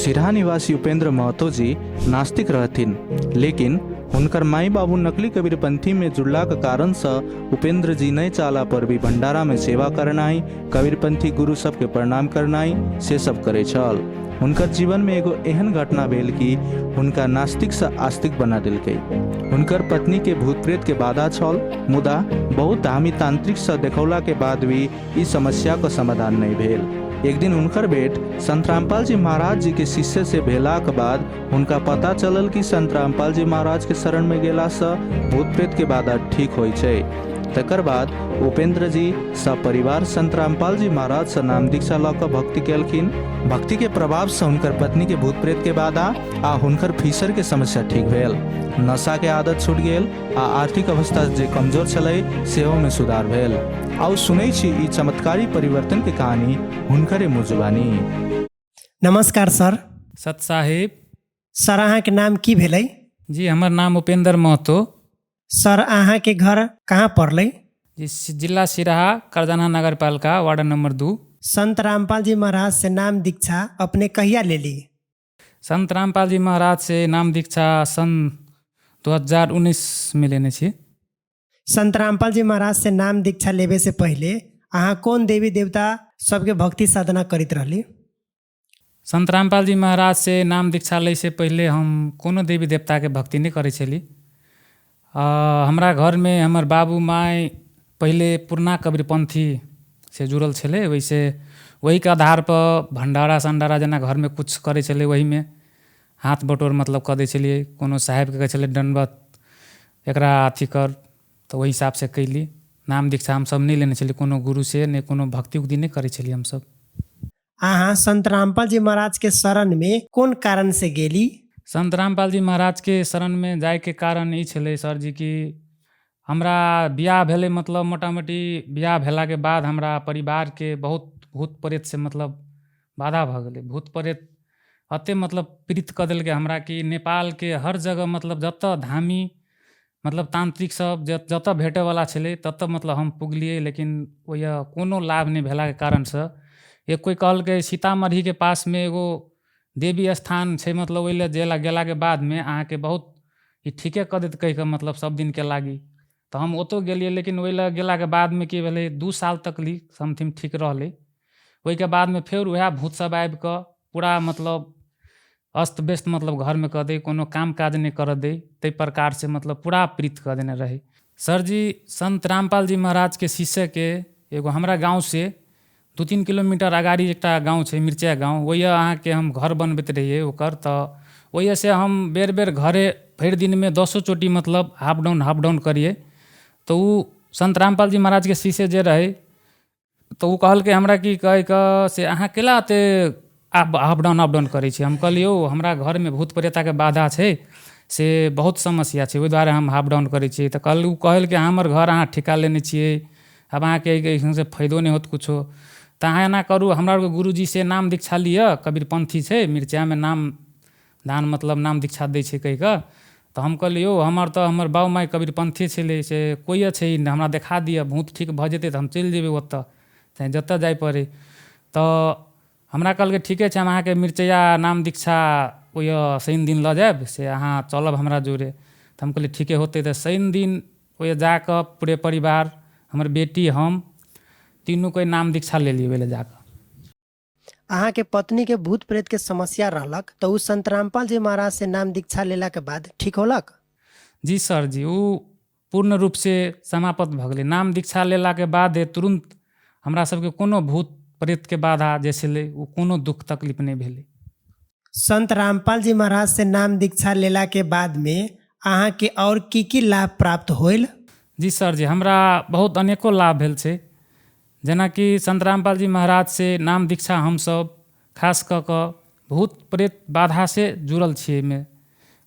सिरहा निवासी उपेंद्र महतो जी नास्तिक रहथिन, लेकिन हुनकर माई बाबू नकली कबीरपंथी में जुड़ला के कारण से उपेंद्र जी नहीं चाला पर भी भंडारा में सेवा करनाई, कबीरपंथी गुरु सबके प्रणाम करनाई से सब करे छल। हुनकर जीवन में एगो एहन घटना भेल कि हुनका नास्तिक से आस्तिक बना देलकै। हुनकर पत्नी के भूत प्रेत के बाधा छल, मुदा बहुत धामी तांत्रिक से देखौला के बाद भी इस समस्या का समाधान नहीं भेल। एक दिन हुनकर भेंट संत रामपाल जी महाराज जी के शिष्य से भेला के बाद हुनका पता चलल कि संत रामपाल जी महाराज के शरण में गेला से भूत प्रेत के बाधा ठीक होइ छै। तकर बाद उपेंद्र जी सपरिवार संत रामपाल जी महाराज से नाम दीक्षा लऽ कऽ भक्ति केलखिन। भक्ति के प्रभाव से हुनकर पत्नी के भूत प्रेत के बाधा आ हुनकर फीसर के समस्या ठीक भेल। नशा के आदत छूट गेल आ आर्थिक अवस्था जे कमजोर छलै सेहो में सुधार भेल। आउ सुनै छी ई चमत्कारी परिवर्तन के कहानी हुनकरे मुँह जुबानी। नमस्कार सर। सत साहेब। सर अहाँ के नाम की भेलै? जी हमर नाम उपेंद्र महतो। सर अहाँ के घर कहाँ पड़लै? जी जिला सिरहा, करजाना नगर पालिका, वार्ड नंबर 2। संत रामपाल जी महाराज से नाम दीक्षा अपने कहिया लेली? संत रामपाल जी महाराज से नाम दीक्षा सन 2019 में लेने छी। संत रामपाल जी महाराज से नाम दीक्षा लेवे से पहले अहाँ कौन देवी देवता सबके भक्ति साधना करित रहली? संत रामपाल जी महाराज से नाम दीक्षा लै से पहले हम कोनो देवी देवता के भक्ति नहीं करै छली। हमरा घर में हमर बाबू माय पहले पुरना कबीरपंथी से जुड़ल छले, वैसे वही के आधार पर भंडारा संडारा जेना घर में कुछ करे छले वही में हाथ बटोर मतलब कऽ दै छलिए। कोनो साहेब के कहै छले दंडवत एकरा अथी कर, तो वही हिसाब से कैली। नाम दीक्षा हम सब नहीं लेने छलिए, कोनो गुरु से नहीं कोनो भक्ति उक्ति नहीं करे छलिए हम सब। अहाँ संत रामपाल जी महाराज के शरण में कौन कारण से गेली? संत रामपाल जी महाराज के शरण में जाए के कारण ई छलै सर जी कि हमरा बियाह भेलै, मतलब मोटा मोटी बियाह भेला के बाद हमरा परिवार के बहुत भूत प्रेत से मतलब बाधा भऽ गेलै। भूत प्रेत अते मतलब पीड़ित कऽ देलकै हमरा कि नेपाल के हर जगह मतलब जतऽ धामी मतलब तांत्रिक सब जतऽ भेटे वाला छलै ततऽ मतलब हम पुगलिए, लेकिन ओहि कोनो लाभ नहीं भेला के कारण से एक कोई कहलकै सीतामढ़ी के पास में एगो देवी स्थान छै, मतलब ओहि ले गेला के बाद में अहाँ के बहुत ई ठीके कऽ देत कहि के मतलब सब दिन के लागी। तो हम ओतो गेलिए, लेकिन ओहि ले गेला के बाद में की भेलै 2 साल तक ली समथिंग ठीक रहलै। ओहि के बाद में फिर वह भूत सब आबि कऽ पूरा मतलब अस्त व्यस्त मतलब घर में कऽ दै, कोनो काम काज नहीं कर दै, तै प्रकार से मतलब पूरा पीड़ित कऽ देने रहे। सर जी संत रामपाल जी महाराज के शिष्य के एगो हमरा गाँव से 2-3 किलोमीटर अगाड़ी एकटा गाँव छै मिर्चा गाँव, वही अहाँ के हम घर बनबैत रहिए ओकर। तो वही से हम बेर बेर घरे भरि दिन में 10 चोटी मतलब हाफ डाउन करिए। तो उ संत रामपाल जी महाराज के शिष्य जे रहे तो उ कहलकै हमरा कि कह के से अहाँ केला ते हाफ डाउन करै छी। हम कहलिए यौ हमरा घर में भूत प्रेता के बाधा छै, से बहुत समस्या छै, ओहि दुआरे हम हाफ डाउन करै छी। तो कहल कि हमर घर अहाँ ठिका लेने छिए, अब अहाँ के से फायदो नहीं होत कुछो, तो अहाँ एना करू हमरा गुरुजी से नाम दीक्षा लिअ, कबीरपंथी छै मिर्चा में नाम दान मतलब नाम दीक्षा दै छै कहि कऽ। तो हम कहलिए यौ हमर बाबू माय कबीरपंथी छलै, से कोई छै हमरा देखा दिअ, भूत ठीक भऽ जेतै तऽ हम चलि जेबै ओतऽ चाहे जतऽ जाय पड़ै। तो हमरा कहलकै ठीके छै हम अहाँके मिर्चया नाम दीक्षा ओहि शनि दिन लऽ जायब, से अहाँ चलब हमरा जोरे। तो हम कहलिए ठीके होतै। तो शनि दिन ओहि जाकऽ पूरे परिवार हमर बेटी हम तीनों कोई नाम दीक्षा ले लिए ओहि जाकऽ। अहाँ के पत्नी के भूत प्रेत के समस्या रहलक तो उ संत रामपाल जी महाराज से नाम दीक्षा लेला के बाद ठीक होलक? जी सर जी, उ पूर्ण रूप से समाप्त भऽ गेलै। नाम दीक्षा लेला के बाद तुरंत हमरा सबके कोनो भूत प्रेत के बाधा जे छलै उ कोनो दुख तकलीफ नहीं भेलै। संत रामपाल जी महाराज से नाम दीक्षा लेला के बाद में अहाँ के और की लाभ प्राप्त होइल? जी सर जी, हमरा बहुत अनेको लाभ भेल छै। जेना कि संत रामपाल जी महाराज से नाम दीक्षा हम सब खास कऽ भूत प्रेत बाधा से जुड़ल छियै। में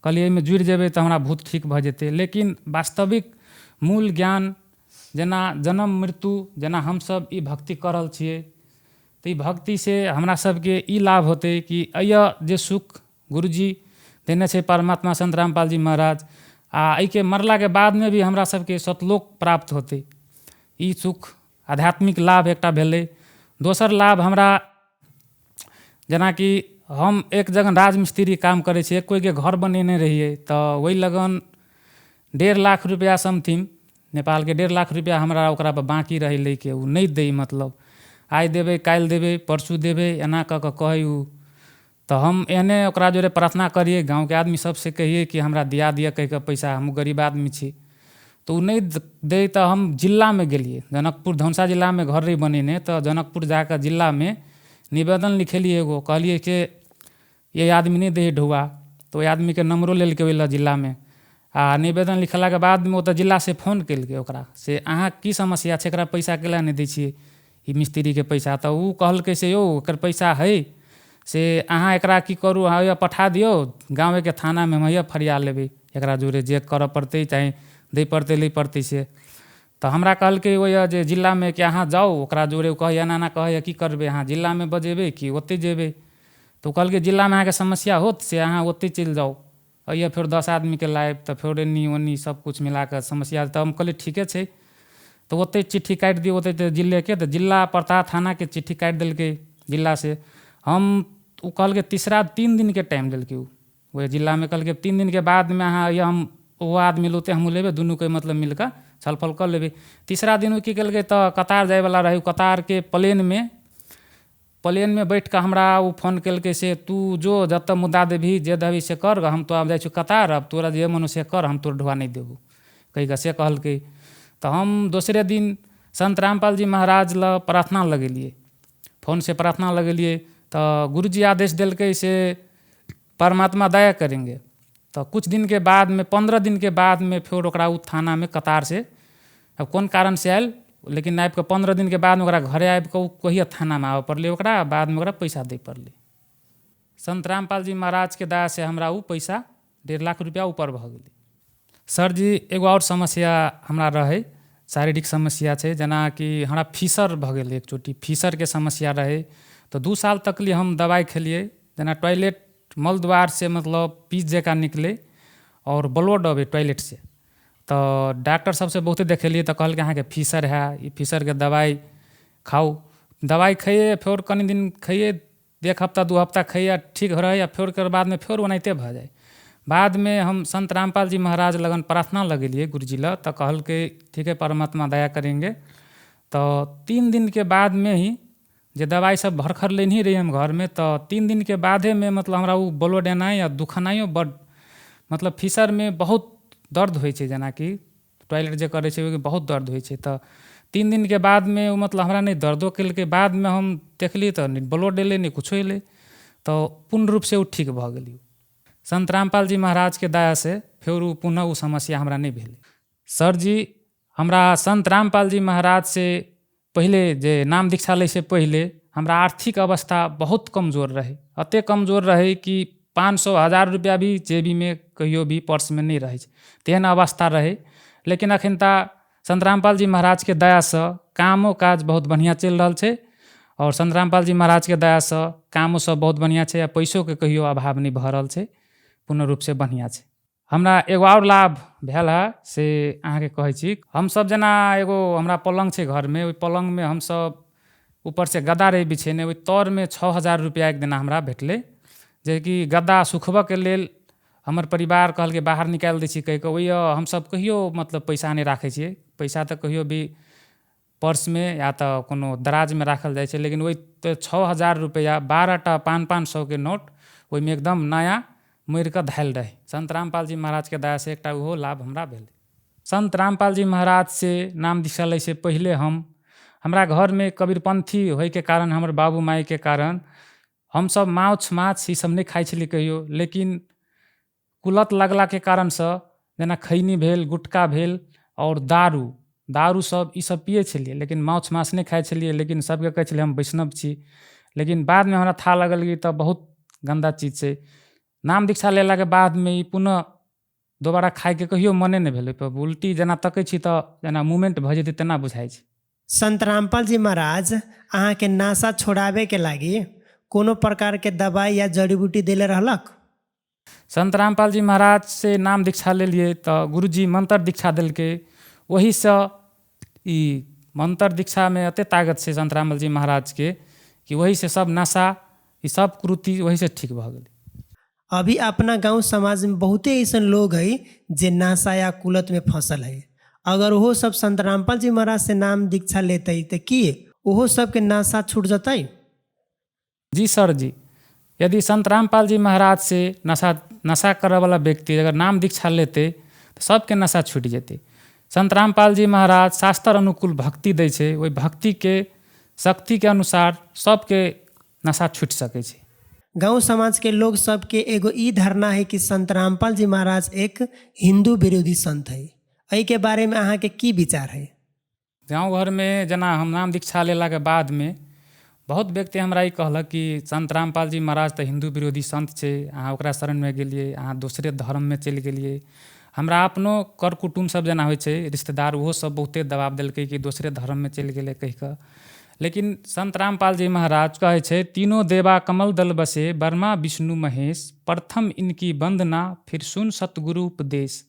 कहलिए एहिमे जुड़ि जेबै तऽ हमरा भूत ठीक भऽ जेतै, लेकिन वास्तविक मूल ज्ञान जेना जन्म मृत्यु जेना हम सब ई भक्ति कऽ रहल छियै, तो ई भक्ति से हमरा सबके ई लाभ होतै कि जे सुख गुरुजी देने छै परमात्मा संत रामपाल जी महाराज, आ एहि के मरला के बाद में भी हमरा सबके सतलोक प्राप्त होतै। ई सुख आध्यात्मिक लाभ एकटा भेलै। दोसर लाभ हमरा जेना कि हम एक जगह राजमिस्त्री काम करे छियै, कोई के घर बनेने रहिए, तो वही लगन 1.5 लाख रुपया समथिंग नेपाल के 1.5 लाख रुपया हमरा ओकरा पर बाकी रहे लेके, उ नहीं दै, मतलब आइ देबै, काल्हि देबै, परसू देबै, एना कऽ कऽ कहै उ। तो हम एहने ओकरा जोरे प्रार्थना करिए, गाँव के आदमी सबसे कहिए कि हमरा दिया दिया कह के पैसा, हम गरीब आदमी छी। तो उ नहीं दे, तो हम जिला में गेलिए, जनकपुर धनुषा जिला में घर रही बनेने, तो जनकपुर जाकर जिला में निवेदन लिखेलिए एगो, कहलिए कि ये आदमी नहीं दे ढुआ। तो ये आदमी के नंबरो ले के ओइला जिला में आ निवेदन लिखला के बाद में ओतऽ जिला से फोन केलकै ओकरा से अहाँ की समस्या छै, एकरा पैसा केला नहीं दै छियै ई मिस्त्री के पैसा। तो उ कहलकै से यौ एकर पैसा है से अहाँ एकरा की करू, अहाँ पठा दियौ गाँव के थाना में, हम हैया फरिया लेबै, एकरा जोरे जे करऽ पड़तै चाहे दै पड़तै लै पड़तै से। तो हमरा कहलकै ओहि जे जिला में कि अहाँ जाउ ओकरा जोरे, कहैया एना एना कहैया की करबै, अहाँ जिला में बजेबै कि ओतै जेबै। तो कहलकै जिला में अहाँके समस्या होत से अहाँ ओतै चलि जाउ, अइया फिर 10 आदमी के लायब, तो फिर एन्नी ओन्नी सब कुछ मिला के समस्या। तो हम कहलिए ठीके छै, तो ओतै चिट्ठी काटि दियौ, ओतै तो जिले के, तो जिला पड़ता थाना के चिट्ठी काटि देलकै जिला से। हम उ कहलकै 3 दिन के टाइम देलकै उ, वही जिला में कहलकै 3 दिन के बाद में अहाँ अइया, हम वो आदमी लोते हम लेबै, दुनू के मतलब मिलकर छलफल कर लेबै। तीसरा दिन उ की केलकै, तो कतार जाए वाला रहे, कतार के प्लेन में बैठ के हमरा उ फोन केलकै से तू जो जत मुद्दा देबही जे देबही से कर, हम तो आब जाइ छी कतार, अब तोरा जे मनो से कर, हम तोर ढुआ नहीं देबू कही के से कहलकै। तो हम दूसरे दिन संत रामपाल जी महाराज ल प्रार्थना लगेलिए, फोन से प्रार्थना लगेलिए। तो गुरुजी आदेश दिलकै से परमात्मा दया करेंगे। तो कुछ दिन के बाद में 15 दिन के बाद में फिर ओकरा उ थाना में कतार से, अब कौन कारण से आयल, लेकिन आबि के 15 दिन के बाद में ओकरा घरे आबि के कहिया थाना में आबे पड़लै ओकरा, बाद में ओकरा पैसा दे पड़लै। संत रामपाल जी महाराज के दया से हमरा उ पैसा 1.5 लाख रुपया ऊपर भ गेलै। सर जी एगो और समस्या हमरा रहे, शारीरिक समस्या छै, जेना कि हमरा फीसर भ गेलै, एक चोटी फीसर के समस्या रहे। तो 2 साल तक लिए हम दवाई खेलिए, जेना टॉयलेट मल द्वार से मतलब पीस जका निकले और ब्लड अबे टॉयलेट से। तो डॉक्टर सबसे बहुते देखेलिए, तो कहलकै अहाँके फीसर है, ई फीसर के दवाई खाऊ। दवाई खइए, फिर कनि दिन खइए, 1 हफ्ता 2 हफ्ता खइए, ठीक रहे, फिर ओकर बाद में फिर ओनाहिते भ जाए। बाद में हम संत रामपाल जी महाराज लगन प्रार्थना लगेलिए गुरुजी ल, तो कहलकै ठीक है परमात्मा दया करेंगे। तो 3 दिन के बाद में ही जे दवाई सब भरखर लेनी रही हम घर में, तो 3 दिन के बादे में मतलब हमरा उ ब्लड एनाइ या दुखनाइयो बड, मतलब फीसर में बहुत दर्द होइ छै, जेना कि टॉयलेट जे करे छै ओके बहुत दर्द होइ छै। तो 3 दिन के बाद में उ मतलब हमरा नहीं दर्दो केलकै, बाद में हम देखली तो नहीं ब्लड एलै नहीं कुछो एलै, तो पूर्ण रूप से उ ठीक भ गेली। संत रामपाल जी महाराज के दया से फिर उ पुनः उ समस्या हमरा नहीं भेलै। सर जी हमरा संत रामपाल जी महाराज से पहले जे नाम दीक्षा लै से पहले हमरा आर्थिक अवस्था बहुत कमजोर रहे, अते कमजोर रहे कि 500-1000 रुपया भी जेबी में कहियो भी पर्स में नहीं रहे, तेहन अवस्था रहे। लेकिन अखिनता संत रामपाल जी महाराज के दया से कामो काज बहुत बढ़िया चल रहा है, और संत रामपाल जी महाराज के दया से कामो सब बहुत बढ़िया है, आ पैसों के कहियो अभाव नहीं भ रहल है, पूर्ण रूप से बढ़िया है। हमरा एगो और लाभ भेल है से अहाँ के कहै छी, हम सब जना एगो हमरा पलंग छै घर में, ओहि पलंग में हम सब ऊपर से गद्दा रही बिछेने, ओहि तर में 6000 रुपया एक दिन हमरा भेटले, जे कि गद्दा सुखबऽ के लेल हमर परिवार कहल के बाहर निकाल दै छी कह के, ओहि हम सब कहियो मतलब पैसा नहीं राखे छियै, पैसा तो कहियो भी पर्स में या तो कोनो दराज में राखल जाए छै, लेकिन वही 6000 रुपया 12टा 500 के नोट ओहि में एकदम नया मरि के धैल रहे। संत रामपाल जी महाराज के दया से एकटा उहो लाभ हमरा भेल। संत रामपाल जी महाराज से नाम दीक्षा लै से पहले हमरा घर में कबीरपंथी होय के कारण, हमर बाबू माई के कारण हम सब माछ ई सब नहीं खाइ छलियै कहियो, लेकिन कुलत लगला के कारण से जेना खैनी भेल, गुटका भेल और दारू सब ई सब पिए छलियै, लेकिन माछ नहीं खाइ छलियै, लेकिन सबके कहै छलियै हम वैष्णव छी। लेकिन बाद में हमरा था लगल कि तब बहुत गंदा चीज छै। नाम दीक्षा लेला के बाद में ई पुनः दोबारा खाए के कहियो मने नहीं भेलै, पर उल्टी जेना तकै छी तो जेना मूवमेंट भ जेतै तेना बुझाइ छै। संत रामपाल जी महाराज अहाँ के नाशा छोड़ावे के लागी कोनो प्रकार के दवाई या जड़ी बूटी देले रहलक? संत रामपाल जी महाराज से नाम दीक्षा लेलिए तो गुरुजी मंत्र दीक्षा दिलके, वही से ई मंत्र दीक्षा में अते ताकत से संत रामपाल जी महाराज के कि वही से सब नशा ई सब कुरीति वही से ठीक भऽ गेलै। अभी अपना गांव समाज में बहुते ऐसन लोग है जे नशा या कुलत में फंसल है। अगर वो सब संत रामपाल जी महाराज से नाम दीक्षा लेते तो की ओहो सबके नशा छूट जतई? जी सर जी, यदि संत रामपाल जी महाराज से नशा करय वाला व्यक्ति अगर नाम दीक्षा लेते तो सबके नशा छूट जेतै। संत रामपाल जी महाराज शास्त्र अनुकूल भक्ति दै छै, ओहि भक्ति के शक्ति के अनुसार सबके नशा छूट सकै छै। गांव समाज के लोग सबके एगो ई धारणा है कि संत रामपाल जी महाराज एक हिंदू विरोधी संत है। एहि के बारे में अहाँ के की विचार है? गाँव घर में जेना हम नाम दीक्षा लेला के बाद में बहुत व्यक्ति हमरा ई कहलक कि संत रामपाल जी महाराज तो हिंदू विरोधी संत छै, अहाँ ओकरा शरण में गेलिए, अहाँ दोसरे धर्म में चलि गेलिए। हमरा अपनो कर कुटुम्ब सब जेना होइ छै रिश्तेदार, ओहो सब बहुते दबाव देलकै कि दोसरे धर्म में चलि गेलै कहि कऽ। लेकिन संत रामपाल जी महाराज कहै छै, तीनों देवा कमल दल बसे, ब्रह्मा विष्णु महेश, प्रथम इनकी वंदना फिर सुन सतगुरु उपदेश।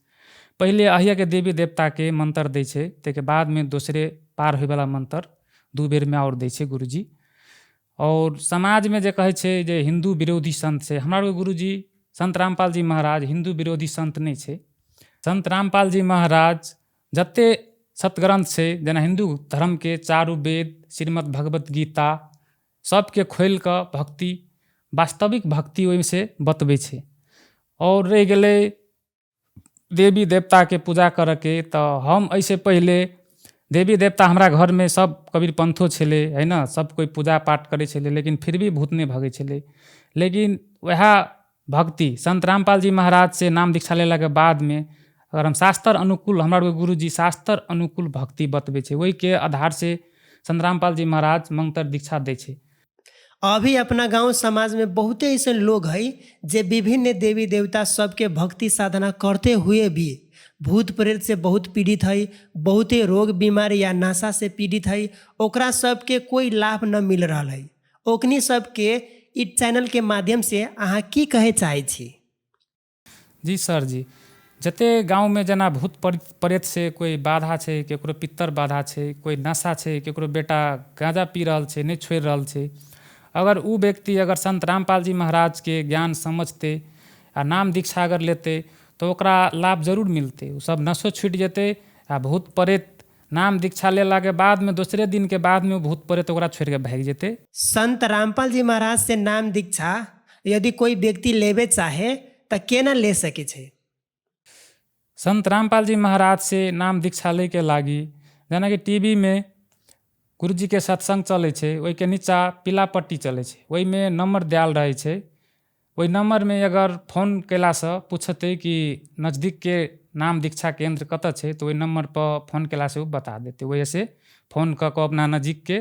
पहिले अहिया के देवी देवता के मंत्र दै छै, ताहिके बाद में दोसरे पार होयवला मंत्र 2 बेर में और दै छै गुरुजी। और समाज में जे कहै छै जे हिंदू विरोधी संत छै, हमरा आरके गुरुजी संत रामपाल जी महाराज हिंदू विरोधी संत नहीं छै। संत रामपाल जी महाराज जते सतग्रंथ छै जेना हिंदू धर्म के 4 वेद, श्रीमद् भगवत गीता सबके खोलि कऽ भक्ति, वास्तविक भक्ति ओहिमे से बतबै छै। और रहि गेलै देवी देवता के पूजा करऽ के, तऽ हम ऐसे पहिले देवी देवता हमरा घर में सब कबीर पंथो छलै है ना, सब कोई पूजा पाठ करै छलै, लेकिन फिर भी भूत नहीं भगै छलै। लेकिन वह भक्ति संत रामपाल जी महाराज से नाम दीक्षा लेला के बाद में अगर हम शास्त्र अनुकूल, हमरा गुरुजी शास्त्र अनुकूल भक्ति बतबै छै, ओहि के आधार से संत रामपाल जी महाराज मंत्र दीक्षा दै छै। अभी अपना गांव समाज में बहुते ऐसे लोग है जे विभिन्न देवी देवता सबके भक्ति साधना करते हुए भी भूत प्रेत से बहुत पीड़ित है, बहुते रोग बीमारी या नशा से पीड़ित है, ओकरा सबके कोई लाभ न मिल रहा है। ओकनी सबके ई चैनल के माध्यम से अहाँ की कहे चाहे छी? जी सर जी, जते गाँव में जेना भूत प्रेत से कोई बाधा छै, केकरो पित्तर बाधा छै, कोई नशा छै, केकरो बेटा गांजा पी रहल छै नहीं छोड़ि रहल छै, अगर उ व्यक्ति अगर संत रामपाल जी महाराज के ज्ञान समझते आ नाम दीक्षा अगर लेते तो ओकरा लाभ जरूर मिलते, उ सब नशो छूट जेतै। आ भूत प्रेत नाम दीक्षा लेला के बाद में दोसरे दिन के बाद में भूत प्रेत ओकरा छोड़ के भाग जेतै। संत रामपाल जी महाराज से नाम दीक्षा यदि कोई व्यक्ति लेवे चाहे तो केना ले सके छै? संत रामपाल जी महाराज से नाम दीक्षा ले के लागी जेना कि टीवी में गुरुजी के सत्संग चलै छै, ओहि के नीचा पीला पट्टी चलै छै, ओहि में नंबर दियाल रहै छै। ओहि नंबर में अगर फोन कैला से पूछते कि नजदीक के नाम दीक्षा केंद्र कतऽ छै, तो ओहि नंबर पर फोन कैला से वो बता देते। वजह से फोन कऽ के अपना नजदीक के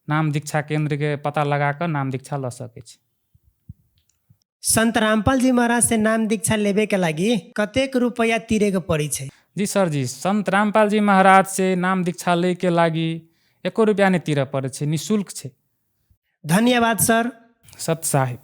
नाम दीक्षा केंद्र के पता लगा कर नाम दीक्षा ल सकै छै। संत रामपाल जी महाराज से नाम दीक्षा लेवे के लागी कतेक रुपया तीरे के पड़ी छै? जी सर जी, संत रामपाल जी महाराज से नाम दीक्षा ले के लागी 1 रुपया नहीं तीरे पड़े छै, निःशुल्क छै। धन्यवाद सर। सत साहिब।